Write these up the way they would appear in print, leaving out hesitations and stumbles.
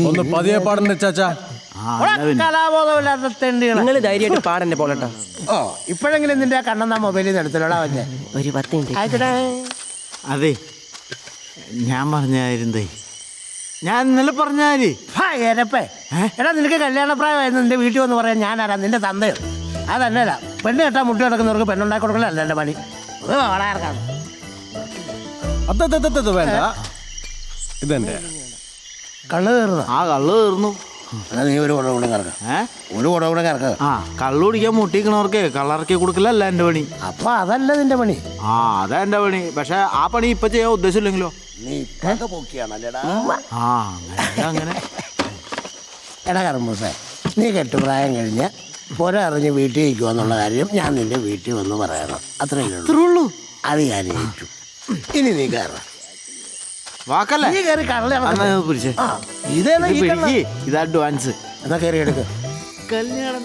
ഒന്ന് പതിയെ പാടണ്ടേ ചാച്ചാ. കലാബോധമില്ലാത്ത തെണ്ടികൾ. നിങ്ങൾ ധൈര്യമായിട്ട് പാടന്നെ പോലട്ടോ. ഓ ഇപ്പോഴെങ്കിലും നിന്റെ കണ്ണെന്നാ മൊബൈലിൽ നിന്ന് എടുത്തില്ലടാ വന്നെ. ഒരു 10 മിനിറ്റ് ആയിക്കോട്ടെ. അതെ ഞാൻ പറഞ്ഞായിരുന്നേ, ഞാൻ ഇന്നലെ പറഞ്ഞാല് എരപ്പേ എടാ നിനക്ക് കല്യാണപ്രായമായിരുന്നു നിന്റെ വീട്ടിൽ വന്ന് പറയാൻ ഞാനാരാ? നിന്റെ തന്തയോ? അതല്ലല്ല, പെണ്ണ് കെട്ടാൻ മുട്ടി കിടക്കുന്നവർക്ക് പെണ്ണുണ്ടാക്കി കൊടുക്കലല്ല എൻ്റെ പണി. വളർക്കാം അത് വേണ്ട, ഇതെന്റെ കള്ള് കയറുന്ന ആ കള്ള് തീർന്നു. എന്നാ നീ ഒരു കുടം കൂടെ കറക്കാം. ഒരു കുടം കൂടെ കറക്കാം. ആ കള്ളു കുടിക്കാൻ മുട്ടിക്കണവർക്ക് കള്ളറക്കി കൊടുക്കലല്ല എൻ്റെ പണി. അപ്പൊ അതല്ല നിന്റെ പണി. ആ അതാ എൻ്റെ പണി. പക്ഷെ ആ പണി ഇപ്പൊ ചെയ്യാൻ ഉദ്ദേശമില്ലെങ്കിലോ? നീ പോക്കിയാണല്ലേടാ. ആ അങ്ങനെ എടാ കർമ്മൂസേ, നീ കെട്ടുപ്രായം കഴിഞ്ഞ് പൊരറിഞ്ഞ് വീട്ടിൽ ഇരിക്കുമെന്നുള്ള കാര്യം ഞാൻ നിന്റെ വീട്ടിൽ വന്ന് പറയണം. അത്രയേ ഉള്ളൂ. അത് ഞാൻ ഏറ്റു. ഇനി നീ കയറാം. വാക്കല്ലേ നീ കയറി കള്ളി പിടിച്ചേ. ഇതേതാ ഈ കള്ള്? ഇത് അഡ്വാൻസ്. എന്നാ കയറി എടുക്ക്. കല്യാണം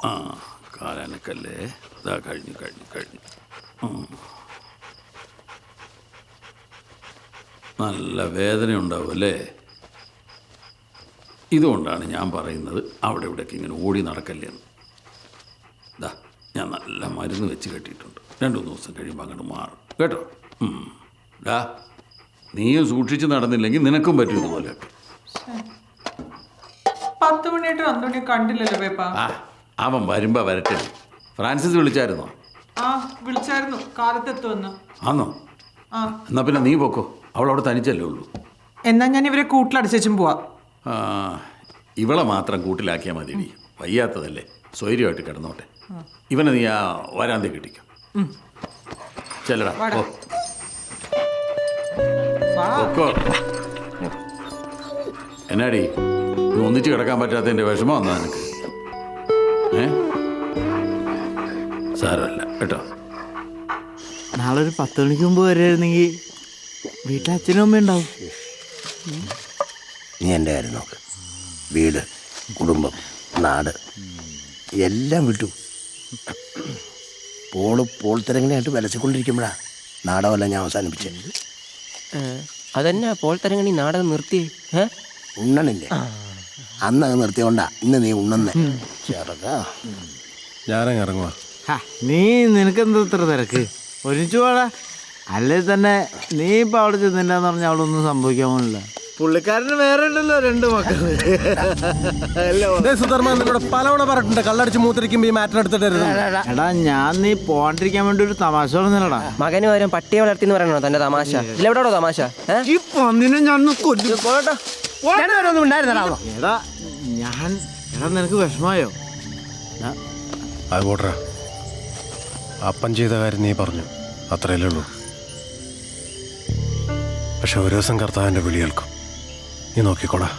ആ കാലനക്കല്ലേ, ഇതാ കഴിഞ്ഞു. നല്ല വേദന ഉണ്ടാവും അല്ലേ? ഇതുകൊണ്ടാണ് ഞാൻ പറയുന്നത് അവിടെ ഇവിടേക്ക് ഇങ്ങനെ ഓടി നടക്കല്ലേന്ന്. ഇതാ ഞാൻ നല്ല മരുന്ന് വെച്ച് കെട്ടിയിട്ടുണ്ട്. 2-3 ദിവസം കഴിയുമ്പോൾ അങ്ങോട്ട് മാറും കേട്ടോ. ഡാ നീയും സൂക്ഷിച്ച് നടന്നില്ലെങ്കിൽ നിനക്കും പറ്റും ഇതുപോലെ. 10 മണിയായിട്ട് അന്തോണി കണ്ടില്ലല്ലോ പേപ്പ. ആ അവൻ വരുമ്പോൾ വരട്ടെ. ഫ്രാൻസിസ് വിളിച്ചായിരുന്നോ? ആ വിളിച്ചായിരുന്നു, കാലത്തെത്തുമെന്ന്. ആന്നോ? ആ എന്നാ പിന്നെ നീ പൊക്കോ, അവളവിടെ തനിച്ചല്ലേ ഉള്ളൂ. എന്നാ ഞാൻ ഇവരെ കൂട്ടിലടച്ചും പോവാ. ആ ഇവളെ മാത്രം കൂട്ടിലാക്കിയാൽ മതിയടി, വയ്യാത്തതല്ലേ, സ്വൈര്യമായിട്ട് കിടന്നോട്ടെ. ഇവനെ നീ ആ വരാന്തി കിട്ടിക്കും. ചെല്ലടാ പൊക്കോ. എന്നാടി ഒന്നിച്ച് കിടക്കാൻ പറ്റാത്തതിൻ്റെ വിഷമം വന്നാ നിനക്ക്? സാരമല്ല കേട്ടോ. നാളെ ഒരു 10 മണിക്ക് മുമ്പ് വരായിരുന്നെങ്കിൽ വീട്ടിൽ അച്ഛനും അമ്മയും ഉണ്ടാവും. നീ എൻ്റെ കാര്യം നോക്ക്. വീട്, കുടുംബം, നാട് എല്ലാം വിട്ടു. പോൾത്തിരങ്ങനായിട്ട് വിലസിക്കൊണ്ടിരിക്കുമ്പോഴാ നാടകമല്ല ഞാൻ അവസാനിപ്പിച്ചത്. അതന്നെ പോൾ തരങ്ങണി നാടകം നിർത്തി. ഉണ്ണണില്ലേ? അന്ന് അത് നിർത്തിയോണ്ടാ ഇന്ന് നീ ഉണ്ണുന്നേ. ചെറുക്കാ ഞാനങ്ങ് ഇറങ്ങുവാ. നീ നിനക്കെന്താ ഇത്ര തിരക്ക്? ഒരുമിച്ച് പോടാ. അല്ലേ തന്നെ നീ ഇപ്പം അവിടെ ചെന്നില്ലാന്ന് പറഞ്ഞാൽ അവിടെ ഒന്നും സംഭവിക്കാൻ പോണില്ല. പുള്ളിക്കാരന് വേറെ ഉണ്ടല്ലോ 2 മക്കള്. സുധർമ്മ പലവണ പറഞ്ഞിട്ടുണ്ട്, കള്ളടിച്ച് മൂത്തിരിക്കുമ്പോ ഈ മാറ്റർ എടുത്തിട്ട്. എടാ ഞാൻ നീ പോകാണ്ടിരിക്കാൻ വേണ്ടി ഒരു തമാശ പറഞ്ഞല്ലടാ. മകന് വരും പട്ടിയെ വളർത്തിന്ന് പറയണോ തന്റെ തമാശ? ഇല്ലെവിടോ തമാശ? ഈ പന്നിനെ ഞാൻ കൊല്ലും. ഉണ്ടായിരുന്നോ? എടാ നിനക്ക് വിഷമായോ? അത് പോട്ടെ, അപ്പൻ ചെയ്ത കാര്യം നീ പറഞ്ഞു, അത്രയല്ലേ ഉള്ളൂ. പക്ഷെ ഒരു ദിവസം കർത്താവിൻ്റെ വിളി കേൾക്കും, നീ നോക്കിക്കോടാ.